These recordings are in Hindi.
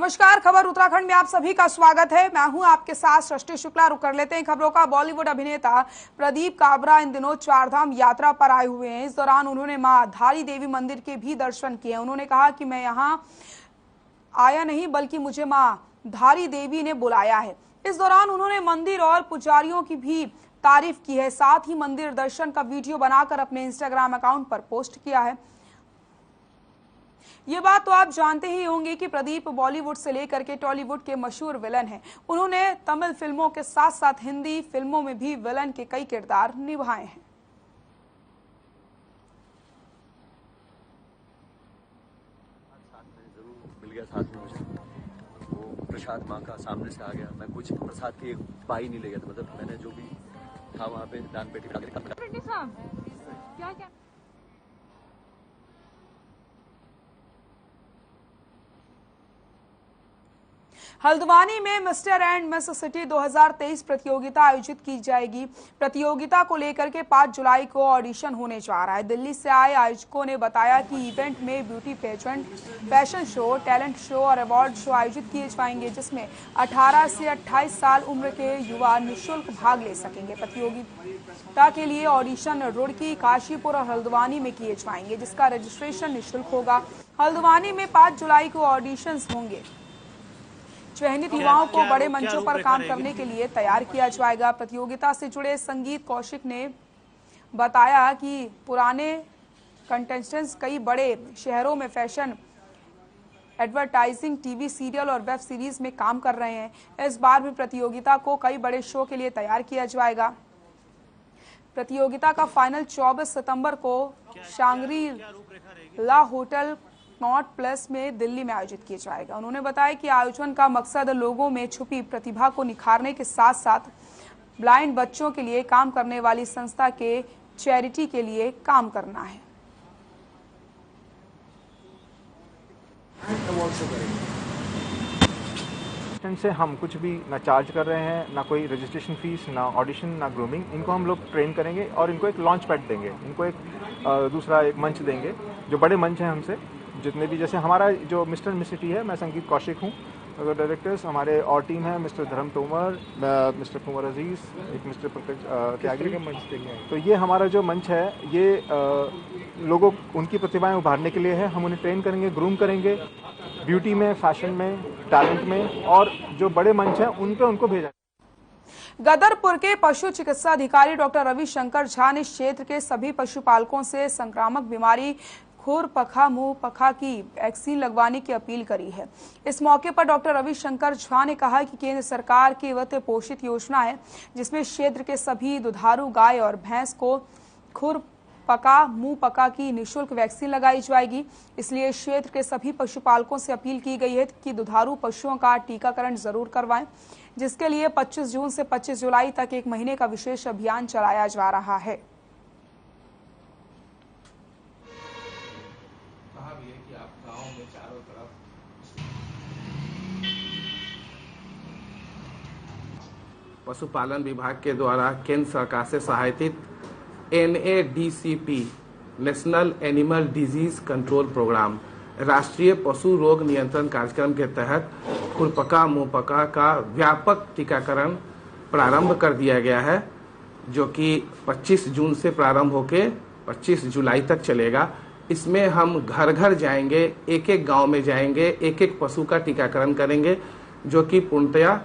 नमस्कार, खबर उत्तराखंड में आप सभी का स्वागत है। मैं हूं आपके साथ सृष्टि शुक्ला। रुक कर लेते हैं खबरों का। बॉलीवुड अभिनेता प्रदीप काबरा इन दिनों चारधाम यात्रा पर आए हुए हैं। इस दौरान उन्होंने मां धारी देवी मंदिर के भी दर्शन किए। उन्होंने कहा कि मैं यहां आया नहीं बल्कि मुझे मां धारी देवी ने बुलाया है। इस दौरान उन्होंने मंदिर और पुजारियों की भी तारीफ की है। साथ ही मंदिर दर्शन का वीडियो बनाकर अपने इंस्टाग्राम अकाउंट पर पोस्ट किया है। ये बात तो आप जानते ही होंगे कि प्रदीप बॉलीवुड से लेकर के टॉलीवुड के मशहूर विलन हैं। उन्होंने तमिल फिल्मों के साथ साथ हिंदी फिल्मों में भी विलन के कई किरदार निभाए हैं। मिल गया साथ में मुझे वो प्रसाद माँ का सामने से आ गया। मैं कुछ प्रसाद की एक पाई नहीं ले गया था। मतलब मैंने जो भी था वहाँ पे दान पेटी क्या क्या हल्द्वानी में मिस्टर एंड मिस सिटी 2023 प्रतियोगिता आयोजित की जाएगी। प्रतियोगिता को लेकर के 5 जुलाई को ऑडिशन होने जा रहा है। दिल्ली से आए आयोजकों ने बताया कि इवेंट में beauty pageant, fashion show, talent show और अवार्ड शो आयोजित किए जाएंगे, जिसमें 18 से 28 साल उम्र के युवा निःशुल्क भाग ले सकेंगे। प्रतियोगिता के लिए ऑडिशन रुड़की, काशीपुर और हल्द्वानी में किए जाएंगे, जिसका रजिस्ट्रेशन निःशुल्क होगा। हल्द्वानी में 5 जुलाई को ऑडिशन होंगे। चयनित युवाओं को बड़े मंचों पर काम करने के लिए तैयार किया जाएगा। प्रतियोगिता से जुड़े संगीत कौशिक ने बताया कि पुराने कंटेस्टेंट्स कई बड़े शहरों में फैशन, एडवर्टाइजिंग, टीवी सीरियल और वेब सीरीज में काम कर रहे हैं। इस बार भी प्रतियोगिता को कई बड़े शो के लिए तैयार किया जाएगा। प्रतियोगिता का फाइनल 24 सितंबर को शांग्री-ला होटल नॉट प्लस में दिल्ली में आयोजित किया जाएगा। उन्होंने बताया कि आयोजन का मकसद लोगों में छुपी प्रतिभा को निखारने के साथ साथ ब्लाइंड बच्चों के लिए काम करने वाली संस्था के चैरिटी के लिए काम करना है। से हम कुछ भी ना चार्ज कर रहे हैं, ना कोई रजिस्ट्रेशन फीस, ना ऑडिशन, ना ग्रूमिंग। इनको हम लोग ट्रेन करेंगे और इनको एक लॉन्च पैड देंगे, इनको एक दूसरा एक मंच देंगे। जो बड़े मंच हैं हमसे जितने भी, जैसे हमारा जो मिस्टर मिस सिटी है, मैं संगीत कौशिक हूँ। अगर डायरेक्टर्स हमारे और टीम है मिस्टर धर्म तोमर, मिस्टर कुंवर अजीज, एक मिस्टर पंकज त्यागी का मंच देंगे। तो ये हमारा जो मंच है ये लोगों उनकी प्रतिभाएं उभारने के लिए है। हम उन्हें ट्रेन करेंगे, ग्रूम करेंगे ब्यूटी में, फैशन में, टैलेंट में, और जो बड़े मंच हैं उन पे उनको भेजा। गदरपुर के पशु चिकित्सा अधिकारी डॉक्टर रविशंकर झा ने क्षेत्र के सभी पशुपालकों से संक्रामक बीमारी खुरपका मुंह पका की वैक्सीन लगवाने की अपील करी है। इस मौके पर डॉक्टर रविशंकर झा ने कहा कि केंद्र सरकार की वित्त पोषित योजना है, जिसमें क्षेत्र के सभी दुधारू गाय और भैंस को खुरपका मुंह पका की निःशुल्क वैक्सीन लगाई जाएगी। इसलिए क्षेत्र के सभी पशुपालकों से अपील की गई है कि दुधारू पशुओं का टीकाकरण जरूर करवाएं, जिसके लिए 25 जून से 25 जुलाई तक 1 महीने का विशेष अभियान चलाया जा रहा है। पशुपालन विभाग के द्वारा केंद्र सरकार से सहायतित NADCP national animal disease control programme राष्ट्रीय पशु रोग नियंत्रण कार्यक्रम के तहत खुरपका मुंहपका का व्यापक टीकाकरण प्रारंभ कर दिया गया है, जो कि 25 जून से प्रारंभ होकर 25 जुलाई तक चलेगा। इसमें हम घर घर जाएंगे, एक एक गांव में जाएंगे, एक एक पशु का टीकाकरण करेंगे, जो कि पूर्णतया।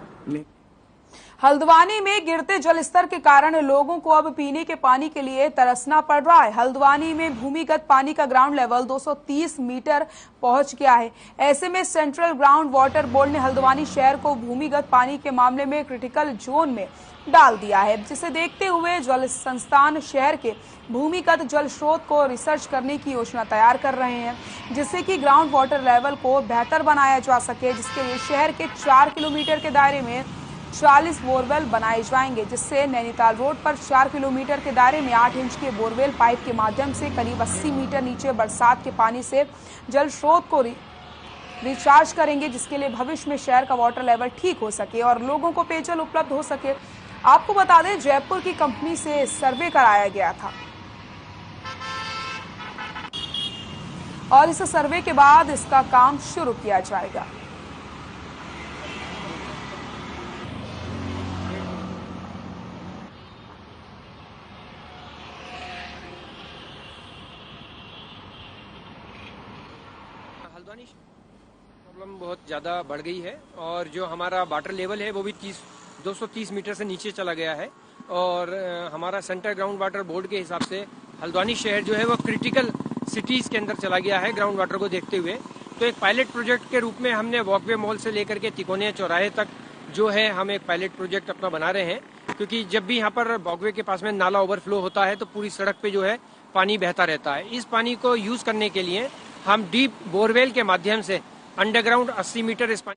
हल्द्वानी में गिरते जल स्तर के कारण लोगों को अब पीने के पानी के लिए तरसना पड़ रहा है। हल्द्वानी में भूमिगत पानी का ग्राउंड लेवल 230 मीटर पहुंच गया है। ऐसे में सेंट्रल ग्राउंड वाटर बोर्ड ने हल्द्वानी शहर को भूमिगत पानी के मामले में क्रिटिकल जोन में डाल दिया है, जिसे देखते हुए जल संस्थान शहर के भूमिगत जल स्रोत को रिसर्च करने की योजना तैयार कर रहे हैं, जिससे कि ग्राउंड वाटर लेवल को बेहतर बनाया जा सके। जिसके लिए शहर के 4 किलोमीटर के दायरे में 40 बोरवेल बनाए जाएंगे, जिससे नैनीताल रोड पर 4 किलोमीटर के दायरे में 8 इंच के बोरवेल पाइप के माध्यम से करीब 80 मीटर नीचे बरसात के पानी से जल स्रोत को रिचार्ज करेंगे, जिसके लिए भविष्य में शहर का वाटर लेवल ठीक हो सके और लोगों को पेयजल उपलब्ध हो सके। आपको बता दें, जयपुर की कंपनी से सर्वे कराया गया था और इस सर्वे के बाद इसका काम शुरू किया जाएगा। हल्द्वानी प्रॉब्लम बहुत ज़्यादा बढ़ गई है और जो हमारा वाटर लेवल है वो भी 230 मीटर से नीचे चला गया है और हमारा सेंट्रल ग्राउंड वाटर बोर्ड के हिसाब से हल्द्वानी शहर जो है वो क्रिटिकल सिटीज़ के अंदर चला गया है ग्राउंड वाटर को देखते हुए। तो एक पायलट प्रोजेक्ट के रूप में हमने वॉकवे मॉल से लेकर के तिकोनिया चौराहे तक जो है हम एक पायलट प्रोजेक्ट अपना बना रहे हैं, क्योंकि जब भी यहाँ पर वॉकवे के पास में नाला ओवरफ्लो होता है तो पूरी सड़क पे जो है पानी बहता रहता है। इस पानी को यूज करने के लिए हम डीप बोरवेल के माध्यम से अंडरग्राउंड 80 मीटर इस पानी।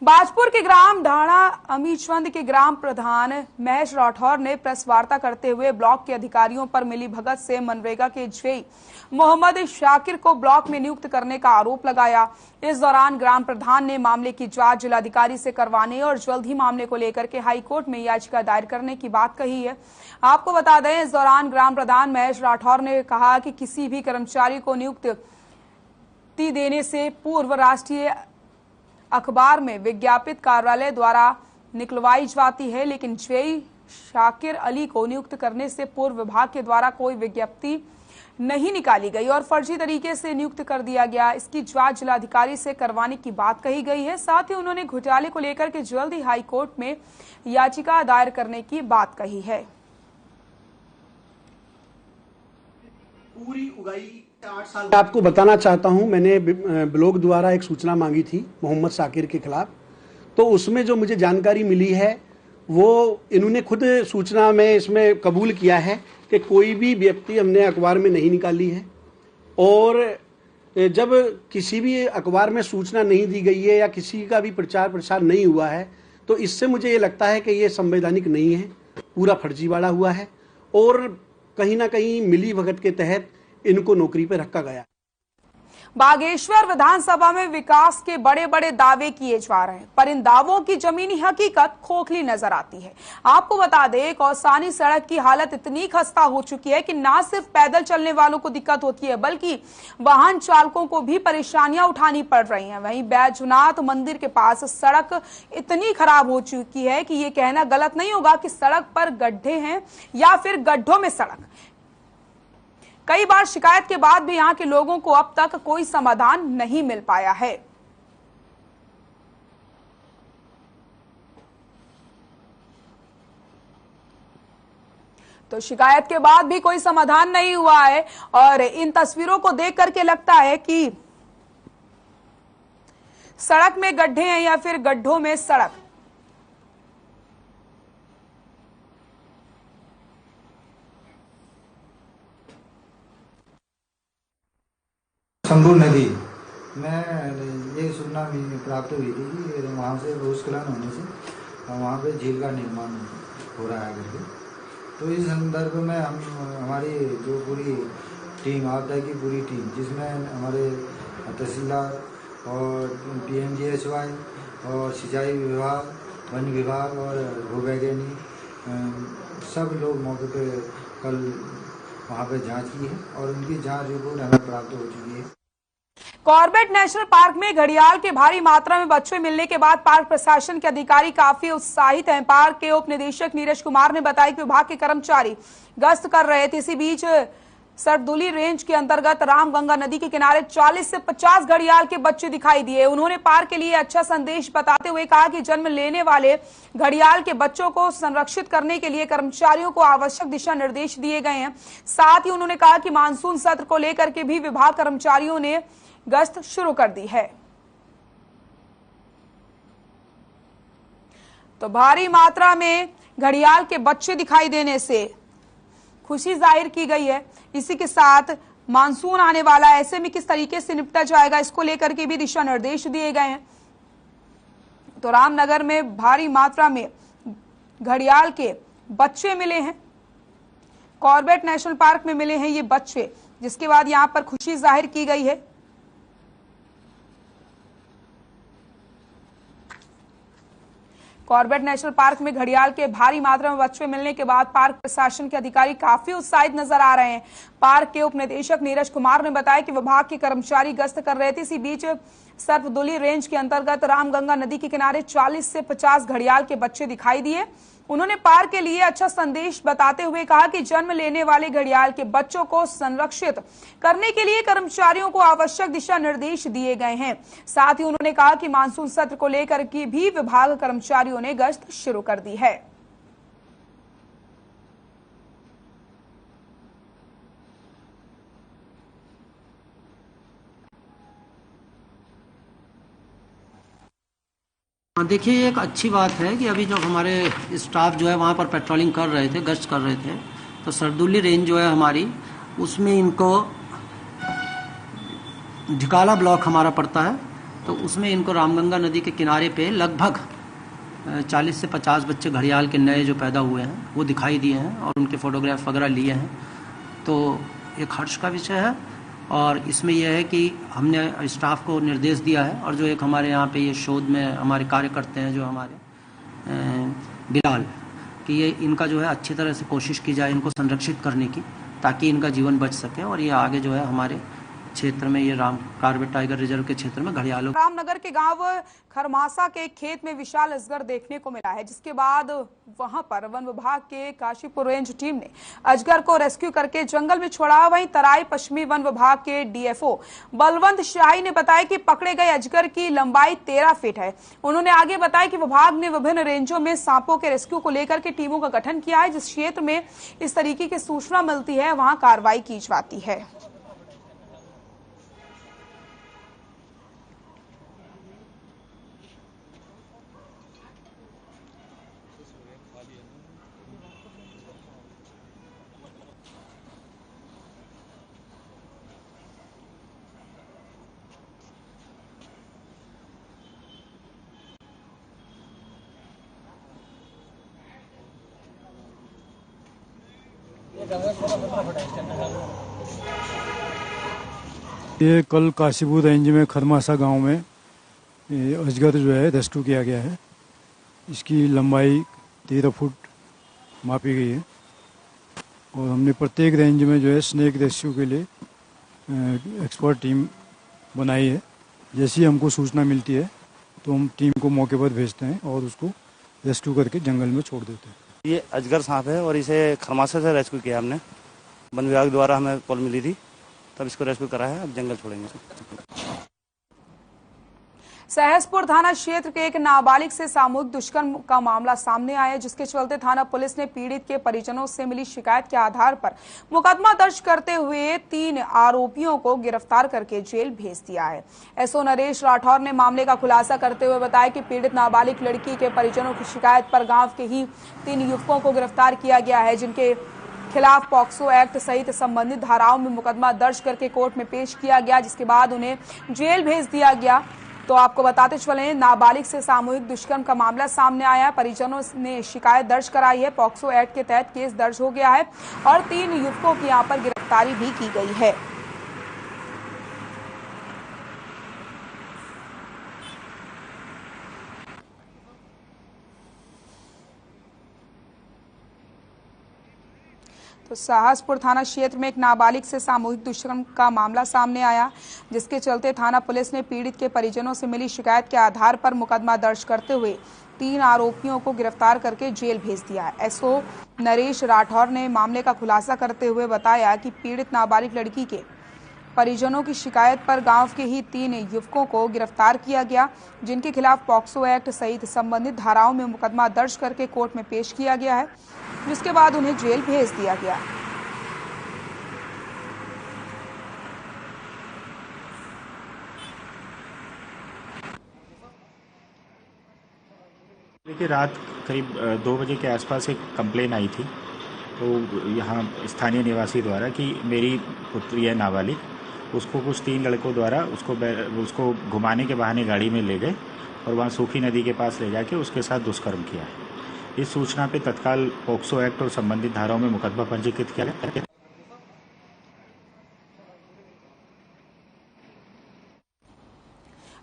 बाजपुर के ग्राम ढाणा अमीचवंद के ग्राम प्रधान महेश राठौर ने प्रेस वार्ता करते हुए ब्लॉक के अधिकारियों पर मिलीभगत से मनरेगा के जेई मोहम्मद शाकिर को ब्लॉक में नियुक्त करने का आरोप लगाया। इस दौरान ग्राम प्रधान ने मामले की जांच जिलाधिकारी से करवाने और जल्द ही मामले को लेकर के हाईकोर्ट में याचिका दायर करने की बात कही है। आपको बता दें, इस दौरान ग्राम प्रधान महेश राठौर ने कहा कि किसी भी कर्मचारी को नियुक्ति देने से पूर्व राष्ट्रीय अखबार में विज्ञापित कार्यालय द्वारा निकलवाई जाती है, लेकिन जेई शाकिर अली को नियुक्त करने से पूर्व विभाग के द्वारा कोई विज्ञप्ति नहीं निकाली गई और फर्जी तरीके से नियुक्त कर दिया गया। इसकी जांच जिलाधिकारी से करवाने की बात कही गई है। साथ ही उन्होंने घोटाले को लेकर के जल्द ही हाईकोर्ट में याचिका दायर करने की बात कही है। पूरी उगाई 8 साल आपको बताना चाहता हूं, मैंने ब्लॉग द्वारा एक सूचना मांगी थी मोहम्मद शाकिर के खिलाफ, तो उसमें जो मुझे जानकारी मिली है वो इन्होंने खुद सूचना में इसमें कबूल किया है कि कोई भी व्यक्ति हमने अखबार में नहीं निकाली है और जब किसी भी अखबार में सूचना नहीं दी गई है या किसी का भी प्रचार प्रसार नहीं हुआ है तो इससे मुझे ये लगता है कि ये संवैधानिक नहीं है, पूरा फर्जीवाड़ा हुआ है और कहीं ना कहीं मिली भगत के तहत इनको नौकरी पर रखा गया। बागेश्वर विधानसभा में विकास के बड़े बड़े दावे किए जा रहे हैं, पर इन दावों की जमीनी हकीकत खोखली नजर आती है। आपको बता दें, कौसानी सड़क की हालत इतनी खस्ता हो चुकी है कि न सिर्फ पैदल चलने वालों को दिक्कत होती है बल्कि वाहन चालकों को भी परेशानियां उठानी पड़ रही हैं। वहीं बैजनाथ मंदिर के पास सड़क इतनी खराब हो चुकी है कि ये कहना गलत नहीं होगा कि सड़क पर गड्ढे हैं या फिर गड्ढों में सड़क। कई बार शिकायत के बाद भी यहां के लोगों को अब तक कोई समाधान नहीं मिल पाया है। तो शिकायत के बाद भी कोई समाधान नहीं हुआ है और इन तस्वीरों को देख करके लगता है कि सड़क में गड्ढे हैं या फिर गड्ढों में सड़क। शंभू नदी में ये सूचना प्राप्त हुई थी कि वहाँ से भूस्खलन होने से वहाँ पे झील का निर्माण हो रहा है करके। तो इस संदर्भ में हम हमारी जो पूरी टीम आपदा की पूरी टीम जिसमें हमारे तहसीलदार और PMGSY और सिंचाई विभाग, वन विभाग और भूवैज्ञानिक सब लोग मौके पे कल वहाँ पे जांच की है और उनकी जांच रिपोर्ट हमें प्राप्त हो चुकी है। कॉर्बेट नेशनल पार्क में घड़ियाल के भारी मात्रा में बच्चे मिलने के बाद पार्क प्रशासन के अधिकारी काफी उत्साहित हैं। पार्क के उप निदेशक नीरज कुमार ने बताया कि विभाग के कर्मचारी गश्त कर रहे थे। इसी बीच सरदुली रेंज के अंतर्गत रामगंगा नदी के किनारे 40 से 50 घड़ियाल के बच्चे दिखाई दिए। उन्होंने पार्क के लिए अच्छा संदेश बताते हुए कहा कि जन्म लेने वाले घड़ियाल के बच्चों को संरक्षित करने के लिए कर्मचारियों को आवश्यक दिशा निर्देश दिए गए हैं। साथ ही उन्होंने कहा कि मानसून सत्र को लेकर के भी विभाग कर्मचारियों ने गश्त शुरू कर दी है। तो भारी मात्रा में घड़ियाल के बच्चे दिखाई देने से खुशी जाहिर की गई है। इसी के साथ मानसून आने वाला है, ऐसे में किस तरीके से निपटा जाएगा इसको लेकर के भी दिशा निर्देश दिए गए हैं। तो रामनगर में भारी मात्रा में घड़ियाल के बच्चे मिले हैं, कॉर्बेट नेशनल पार्क में मिले हैं ये बच्चे, जिसके बाद यहां पर खुशी जाहिर की गई है। कॉर्बेट नेशनल पार्क में घड़ियाल के भारी मात्रा में बच्चे मिलने के बाद पार्क प्रशासन के अधिकारी काफी उत्साहित नजर आ रहे हैं। पार्क के उप निदेशक नीरज कुमार ने बताया कि विभाग के कर्मचारी गश्त कर रहे थे। इसी बीच सरदुली रेंज के अंतर्गत रामगंगा नदी के किनारे 40 से 50 घड़ियाल के बच्चे दिखाई दिए उन्होंने पार्क के लिए अच्छा संदेश बताते हुए कहा कि जन्म लेने वाले घड़ियाल के बच्चों को संरक्षित करने के लिए कर्मचारियों को आवश्यक दिशा निर्देश दिए गए हैं। साथ ही उन्होंने कहा कि मानसून सत्र को लेकर की भी विभाग कर्मचारियों ने गश्त शुरू कर दी है। देखिए, ये एक अच्छी बात है कि अभी जो हमारे स्टाफ जो है वहाँ पर पेट्रोलिंग कर रहे थे, गश्त कर रहे थे, तो सरदुल्ली रेंज जो है हमारी, उसमें इनको ढिकाला ब्लॉक हमारा पड़ता है, तो उसमें इनको रामगंगा नदी के किनारे पे लगभग 40 से 50 बच्चे घड़ियाल के नए जो पैदा हुए हैं वो दिखाई दिए हैं और उनके फोटोग्राफ वगैरह लिए हैं। तो एक हर्ष का विषय है और इसमें यह है कि हमने स्टाफ को निर्देश दिया है और जो एक हमारे यहाँ पे ये शोध में हमारे कार्य करते हैं जो हमारे बिलाल, कि ये इनका जो है अच्छी तरह से कोशिश की जाए इनको संरक्षित करने की, ताकि इनका जीवन बच सके और ये आगे जो है हमारे क्षेत्र में, ये राम कार्बेट टाइगर रिजर्व के क्षेत्र में घड़ियालों। रामनगर के गांव खरमासा के खेत में विशाल अजगर देखने को मिला है, जिसके बाद वहां पर वन विभाग के काशीपुर रेंज टीम ने अजगर को रेस्क्यू करके जंगल में छोड़ा। वहीं तराई पश्चिमी वन विभाग के डीएफओ बलवंत शाही ने बताया कि पकड़े गए अजगर की लंबाई 13 फीट है। उन्होंने आगे बताया कि विभाग ने विभिन्न रेंजों में सांपों के रेस्क्यू को लेकर के टीमों का गठन किया है। जिस क्षेत्र में इस तरीके की सूचना मिलती है वहां कार्रवाई की जाती है। ये कल काशीपुर रेंज में खरमासा गांव में ये अजगर जो है रेस्क्यू किया गया है। इसकी लंबाई 13 फुट मापी गई है और हमने प्रत्येक रेंज में जो है स्नेक रेस्क्यू के लिए एक्सपर्ट टीम बनाई है। जैसी हमको सूचना मिलती है तो हम टीम को मौके पर भेजते हैं और उसको रेस्क्यू करके जंगल में छोड़ देते हैं। ये अजगर सांप है और इसे खरमासा से रेस्क्यू किया हमने। वन विभाग द्वारा हमें कॉल मिली थी, तब इसको रेस्क्यू करा है। अब जंगल छोड़ेंगे। सहसपुर थाना क्षेत्र के एक नाबालिग से सामूहिक दुष्कर्म का मामला सामने आया, जिसके चलते थाना पुलिस ने पीड़ित के परिजनों से मिली शिकायत के आधार पर मुकदमा दर्ज करते हुए 3 आरोपियों को गिरफ्तार करके जेल भेज दिया है। एसओ नरेश राठौर ने मामले का खुलासा करते हुए बताया कि पीड़ित नाबालिग लड़की के परिजनों की शिकायत पर गांव के ही 3 युवकों को गिरफ्तार किया गया है, जिनके खिलाफ पॉक्सो एक्ट सहित संबंधित धाराओं में मुकदमा दर्ज करके कोर्ट में पेश किया गया, जिसके बाद उन्हें जेल भेज दिया गया। तो आपको बताते चले, नाबालिग से सामूहिक दुष्कर्म का मामला सामने आया। परिजनों ने शिकायत दर्ज कराई है। पॉक्सो एक्ट के तहत केस दर्ज हो गया है और 3 युवकों की यहां पर गिरफ्तारी भी की गई है। तो सहसपुर थाना क्षेत्र में एक नाबालिग से सामूहिक दुष्कर्म का मामला सामने आया, जिसके चलते थाना पुलिस ने पीड़ित के परिजनों से मिली शिकायत के आधार पर मुकदमा दर्ज करते हुए 3 आरोपियों को गिरफ्तार करके जेल भेज दिया है। एसओ नरेश राठौर ने मामले का खुलासा करते हुए बताया कि पीड़ित नाबालिग लड़की के परिजनों की शिकायत पर गांव के ही 3 युवकों को गिरफ्तार किया गया, जिनके खिलाफ पॉक्सो एक्ट सहित संबंधित धाराओं में मुकदमा दर्ज करके कोर्ट में पेश किया गया है, जिसके बाद उन्हें जेल भेज दिया गया। देखिए, रात करीब 2 बजे के आसपास एक कंप्लेन आई थी, तो यहाँ स्थानीय निवासी द्वारा कि मेरी पुत्री है नाबालिग, उसको कुछ 3 लड़कों द्वारा उसको घुमाने के बहाने गाड़ी में ले गए और वहाँ सूखी नदी के पास ले जाके उसके साथ दुष्कर्म किया है। इस सूचना पे तत्काल पॉक्सो एक्ट और संबंधित धाराओं में मुकदमा पंजीकृत किया गया।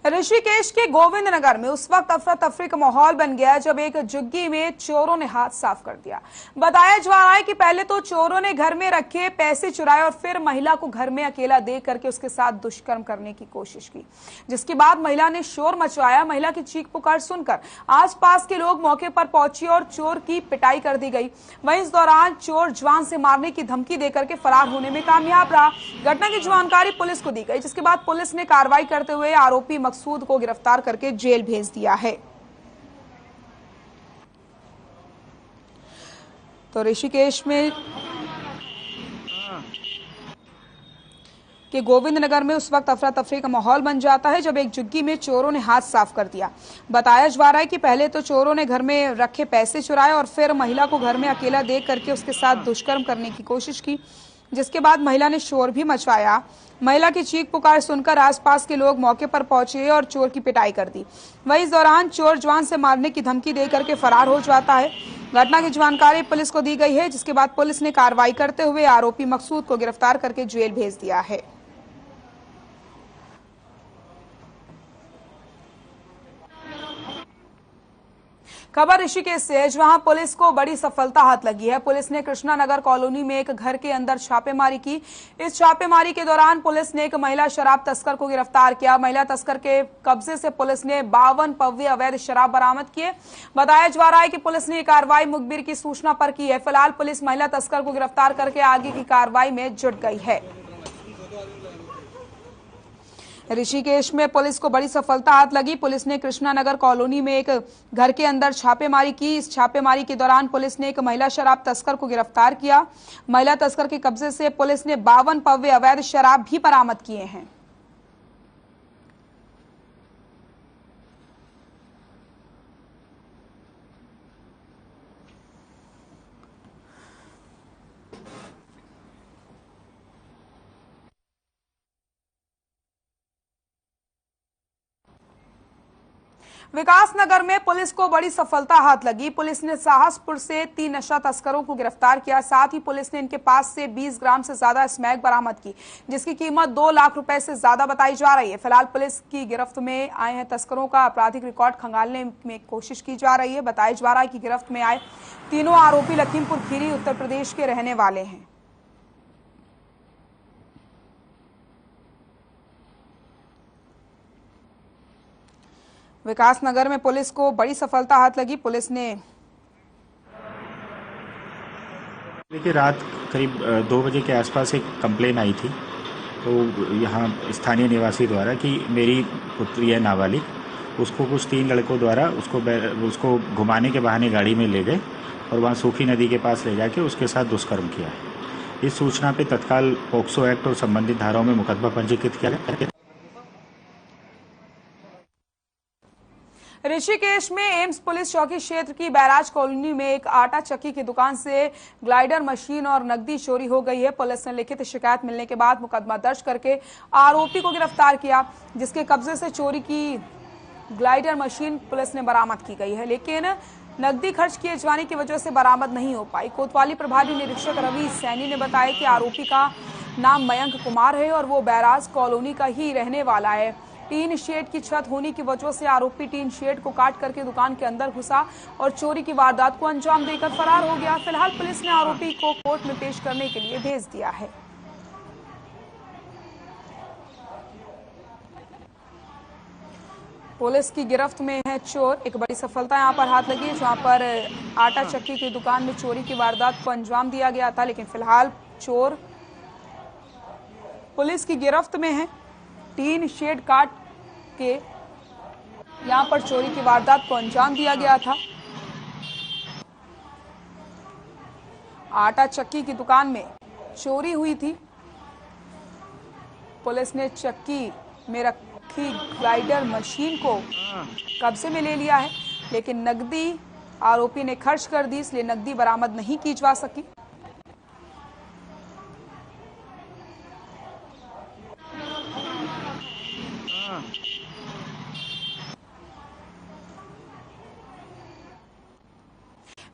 ऋषिकेश के गोविंद नगर में उस वक्त अफरा तफरी का माहौल बन गया जब एक झुग्गी में चोरों ने हाथ साफ कर दिया। बताया जा रहा है कि पहले तो चोरों ने घर में रखे पैसे चुराए और फिर महिला को घर में अकेला देख करके उसके साथ दुष्कर्म करने की कोशिश की, जिसके बाद महिला ने शोर मचवाया। महिला की चीख पुकार सुनकर आसपास के लोग मौके पर पहुंचे और चोर की पिटाई कर दी गई। वहीं इस दौरान चोर जवान से मारने की धमकी देकर के फरार होने में कामयाब रहा। घटना की जानकारी पुलिस को दी गई, जिसके बाद पुलिस ने कार्रवाई करते हुए आरोपी मकसूद को गिरफ्तार करके जेल भेज दिया है। तो ऋषिकेश में कि गोविंद नगर में उस वक्त अफरा तफरी का माहौल बन जाता है जब एक झुग्गी में चोरों ने हाथ साफ कर दिया। बताया जा रहा है कि पहले तो चोरों ने घर में रखे पैसे चुराए और फिर महिला को घर में अकेला देख करके उसके साथ दुष्कर्म करने की कोशिश की, जिसके बाद महिला ने शोर भी मचवाया। महिला की चीख पुकार सुनकर आसपास के लोग मौके पर पहुंचे और चोर की पिटाई कर दी। वहीं इस दौरान चोर जवान से मारने की धमकी देकर के फरार हो जाता है। घटना की जानकारी पुलिस को दी गई है, जिसके बाद पुलिस ने कार्रवाई करते हुए आरोपी मकसूद को गिरफ्तार करके जेल भेज दिया है। खबर ऋषिकेश से है, जहां पुलिस को बड़ी सफलता हाथ लगी है। पुलिस ने कृष्णा नगर कॉलोनी में एक घर के अंदर छापेमारी की। इस छापेमारी के दौरान पुलिस ने एक महिला शराब तस्कर को गिरफ्तार किया। महिला तस्कर के कब्जे से पुलिस ने 52 पव्य अवैध शराब बरामद किए। बताया जा रहा है कि पुलिस ने कार्रवाई मुखबिर की सूचना पर की है। फिलहाल पुलिस महिला तस्कर को गिरफ्तार करके आगे की कार्रवाई में जुट गई है। ऋषिकेश में पुलिस को बड़ी सफलता हाथ लगी। पुलिस ने कृष्णा नगर कॉलोनी में एक घर के अंदर छापेमारी की। इस छापेमारी के दौरान पुलिस ने एक महिला शराब तस्कर को गिरफ्तार किया। महिला तस्कर के कब्जे से पुलिस ने 52 पव्य अवैध शराब भी बरामद किए हैं। विकासनगर में पुलिस को बड़ी सफलता हाथ लगी। पुलिस ने साहसपुर से 3 नशा तस्करों को गिरफ्तार किया। साथ ही पुलिस ने इनके पास से 20 ग्राम से ज्यादा स्मैक बरामद की, जिसकी कीमत 2 लाख रुपए से ज्यादा बताई जा रही है। फिलहाल पुलिस की गिरफ्त में आए हैं तस्करों का आपराधिक रिकॉर्ड खंगालने में कोशिश की जा रही है। बताया जा रहा है कि गिरफ्त में आए तीनों आरोपी लखीमपुर खीरी उत्तर प्रदेश के रहने वाले हैं। विकासनगर में पुलिस को बड़ी सफलता हाथ लगी। पुलिस ने देखिए रात करीब 2 बजे के आसपास एक कंप्लेन आई थी, तो यहाँ स्थानीय निवासी द्वारा कि मेरी पुत्री है नाबालिग, उसको कुछ 3 लड़कों द्वारा उसको घुमाने के बहाने गाड़ी में ले गए और वहाँ सूखी नदी के पास ले जाके उसके साथ दुष्कर्म किया है। इस सूचना पे तत्काल पोक्सो एक्ट और संबंधित धाराओं में मुकदमा पंजीकृत किया गया। ऋषिकेश में एम्स पुलिस चौकी क्षेत्र की बैराज कॉलोनी में एक आटा चक्की की दुकान से ग्लाइडर मशीन और नकदी चोरी हो गई है। पुलिस ने लिखित शिकायत मिलने के बाद मुकदमा दर्ज करके आरोपी को गिरफ्तार किया, जिसके कब्जे से चोरी की ग्लाइडर मशीन पुलिस ने बरामद की गई है, लेकिन नकदी खर्च किए जाने की वजह से बरामद नहीं हो पाई। कोतवाली प्रभारी निरीक्षक रवि सैनी ने बताया कि आरोपी का नाम मयंक कुमार है और वो बैराज कॉलोनी का ही रहने वाला है। टीन शेड की छत होने की वजह से आरोपी टीन शेड को काट करके दुकान के अंदर घुसा और चोरी की वारदात को अंजाम देकर फरार हो गया। फिलहाल पुलिस ने आरोपी को कोर्ट में पेश करने के लिए भेज दिया है। पुलिस की गिरफ्त में है चोर। एक बड़ी सफलता यहां पर हाथ लगी है, जहां पर आटा चक्की की दुकान में चोरी की वारदात को अंजाम दिया गया था, लेकिन फिलहाल चोर पुलिस की गिरफ्त में है। टीन शेड काट के यहां पर चोरी की वारदात को अंजाम दिया गया था। आटा चक्की की दुकान में चोरी हुई थी। पुलिस ने चक्की में रखी ग्लाइडर मशीन को कब्जे में ले लिया है, लेकिन नकदी आरोपी ने खर्च कर दी, इसलिए नकदी बरामद नहीं की जा सकी।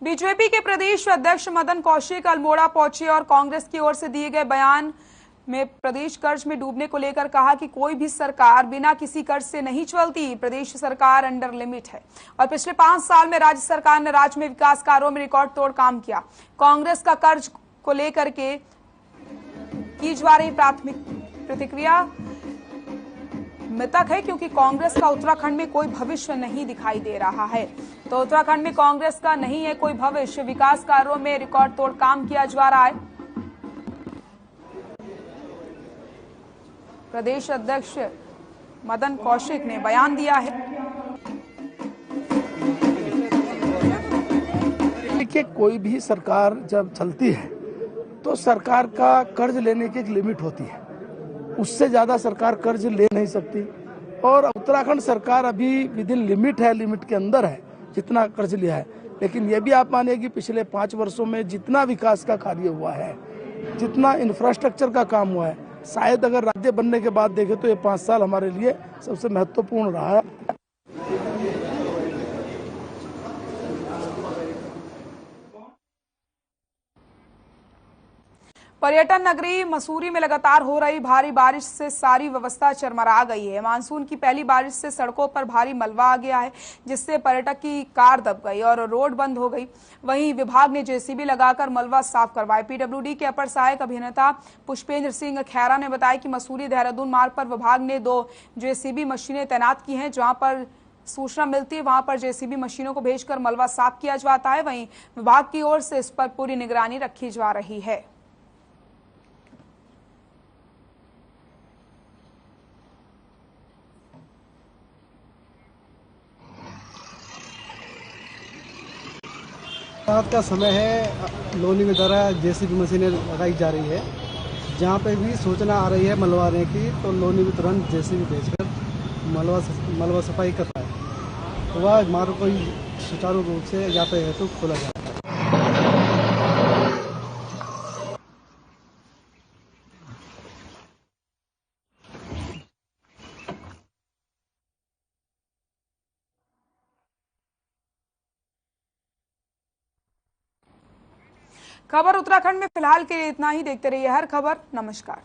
बीजेपी के प्रदेश अध्यक्ष मदन कौशिक अल्मोड़ा पहुंचे और कांग्रेस की ओर से दिए गए बयान में प्रदेश कर्ज में डूबने को लेकर कहा कि कोई भी सरकार बिना किसी कर्ज से नहीं चलती। प्रदेश सरकार अंडर लिमिट है और पिछले 5 साल में राज्य सरकार ने राज्य में विकास कार्यों में रिकॉर्ड तोड़ काम किया। कांग्रेस का कर्ज को लेकर के की जा रही प्राथमिक प्रतिक्रिया मृतक है, क्योंकि कांग्रेस का उत्तराखंड में कोई भविष्य नहीं दिखाई दे रहा है। तो उत्तराखंड में कांग्रेस का नहीं है कोई भविष्य, विकास कार्यों में रिकॉर्ड तोड़ काम किया जा रहा है। प्रदेश अध्यक्ष मदन कौशिक ने बयान दिया है। देखिए, कोई भी सरकार जब चलती है तो सरकार का कर्ज लेने की एक लिमिट होती है, उससे ज्यादा सरकार कर्ज ले नहीं सकती। और उत्तराखंड सरकार अभी विद इन लिमिट है, लिमिट के अंदर है जितना कर्ज लिया है। लेकिन ये भी आप मानिए कि पिछले 5 वर्षों में जितना विकास का कार्य हुआ है, जितना इंफ्रास्ट्रक्चर का काम हुआ है, शायद अगर राज्य बनने के बाद देखें तो ये 5 साल हमारे लिए सबसे महत्वपूर्ण रहा है। पर्यटन नगरी मसूरी में लगातार हो रही भारी बारिश से सारी व्यवस्था चरमरा गई है। मानसून की पहली बारिश से सड़कों पर भारी मलबा आ गया है, जिससे पर्यटक की कार दब गई और रोड बंद हो गई। वहीं विभाग ने जेसीबी लगाकर मलबा साफ करवाया। पीडब्ल्यूडी के अपर सहायक अभियंता पुष्पेंद्र सिंह खैरा ने बताया कि मसूरी देहरादून मार्ग पर विभाग ने 2 जेसीबी मशीनें तैनात की हैं। जहां पर सूचना मिलती है वहां पर जेसीबी मशीनों को भेजकर मलबा साफ किया जाता है। वहीं विभाग की ओर से इस पर पूरी निगरानी रखी जा रही है। रात का समय है, लोनी में द्वारा जेसीबी मशीनें लगाई जा रही है। जहाँ पे भी सूचना आ रही है मलबाने की तो लोनी में तुरंत जेसीबी भेजकर मलबा सफाई करता है। तो वह मार्ग को सुचारू रूप से यातायात हेतु खोला जाता है। खबर उत्तराखंड में फिलहाल के लिए इतना ही। देखते रहिए हर खबर। नमस्कार।